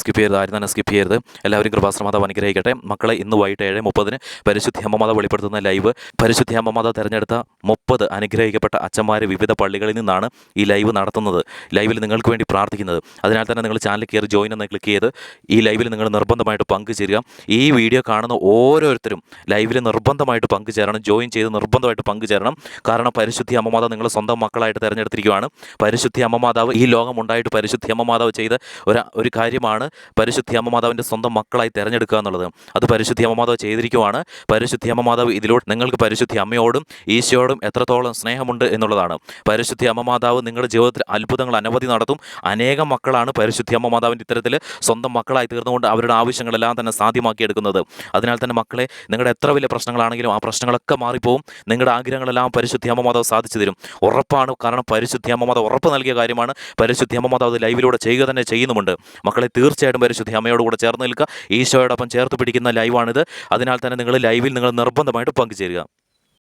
Skip ചെയ്യരുത്, ആരും തന്നെ സ്കിപ്പ് ചെയ്യരുത്. എല്ലാവരും കൃപാശ്രമാതാവ് അനുഗ്രഹിക്കട്ടെ. മക്കളെ, ഇന്ന് വൈകിട്ട് 7:30 പരിശുദ്ധ അമ്മമാത വെളിപ്പെടുത്തുന്ന ലൈവ്. പരിശുദ്ധ അമ്മമാത തിരഞ്ഞെടുത്ത 30 അനുഗ്രഹിക്കപ്പെട്ട അച്ഛന്മാർ വിവിധ പള്ളികളിൽ നിന്നാണ് ഈ ലൈവ് നടത്തുന്നത്. ലൈവിൽ നിങ്ങൾക്ക് വേണ്ടി പ്രാർത്ഥിക്കുന്നത്. അതിനാൽ തന്നെ നിങ്ങൾ ചാനൽ കയറി ജോയിൻ എന്ന് ക്ലിക്ക് ചെയ്ത് ഈ ലൈവിൽ നിങ്ങൾ നിർബന്ധമായിട്ട് പങ്കുചേരുക. ഈ വീഡിയോ കാണുന്ന ഓരോരുത്തരും ലൈവിൽ നിർബന്ധമായിട്ട് പങ്കുചേരണം, ജോയിൻ ചെയ്ത് നിർബന്ധമായിട്ട് പങ്കുചേരണം. കാരണം പരിശുദ്ധ അമ്മമാത നിങ്ങൾ സ്വന്തം മക്കളായിട്ട് തിരഞ്ഞെടുത്തിരിക്കുകയാണ്. പരിശുദ്ധ അമ്മമാതാവ് ഈ ലോകം ഉണ്ടായിട്ട് പരിശുദ്ധ അമ്മമാതാവ് ചെയ്ത ഒരു കാര്യമാണ് പരിശുദ്ധ അമ്മമാതാവിൻ്റെ സ്വന്തം മക്കളായി തിരഞ്ഞെടുക്കുക എന്നുള്ളത്. അത് പരിശുദ്ധ അമ്മമാതാവ് ചെയ്തിരിക്കുവാണ്. പരിശുദ്ധ അമ്മമാതാവ് ഇതിലൂടെ നിങ്ങൾക്ക് പരിശുദ്ധ അമ്മയോടും ഈശോയോടും എത്രത്തോളം സ്നേഹമുണ്ട് എന്നുള്ളതാണ്. പരിശുദ്ധ അമ്മമാതാവ് നിങ്ങളുടെ ജീവിതത്തിൽ അത്ഭുതങ്ങൾ അനവധി നടത്തും. അനേകം മക്കളാണ് പരിശുദ്ധ അമ്മമാതാവിൻ്റെ ഇത്തരത്തിൽ സ്വന്തം മക്കളായി തീർന്നുകൊണ്ട് അവരുടെ ആവശ്യങ്ങളെല്ലാം തന്നെ സാധ്യമാക്കിയെടുക്കുന്നത്. അതിനാൽ തന്നെ മക്കളെ, നിങ്ങളുടെ എത്ര വലിയ പ്രശ്നങ്ങളാണെങ്കിലും ആ പ്രശ്നങ്ങളൊക്കെ മാറിപ്പോവും. നിങ്ങളുടെ ആഗ്രഹങ്ങളെല്ലാം പരിശുദ്ധ അമ്മമാതാവ് സാധിച്ചു തരും. ഉറപ്പാണ്. കാരണം പരിശുദ്ധ അമ്മമാതാവ് ഉറപ്പ് നൽകിയ കാര്യമാണ്. പരിശുദ്ധ അമ്മമാതാവ് ലൈവിലൂടെ ചെയ്യുക തന്നെ ചെയ്യുന്നുമുണ്ട്. മക്കളെ, തീർച്ചയായിട്ടും പരിശുദ്ധ അമ്മയോട് കൂടെ ചേർന്ന് നിൽക്കുക. ഈശോയോടൊപ്പം ചേർത്ത് പിടിക്കുന്ന ലൈവാണിത്. അതിനാൽ തന്നെ നിങ്ങൾ ലൈവിൽ നിങ്ങൾ നിർബന്ധമായിട്ട് പങ്കുചേരുക.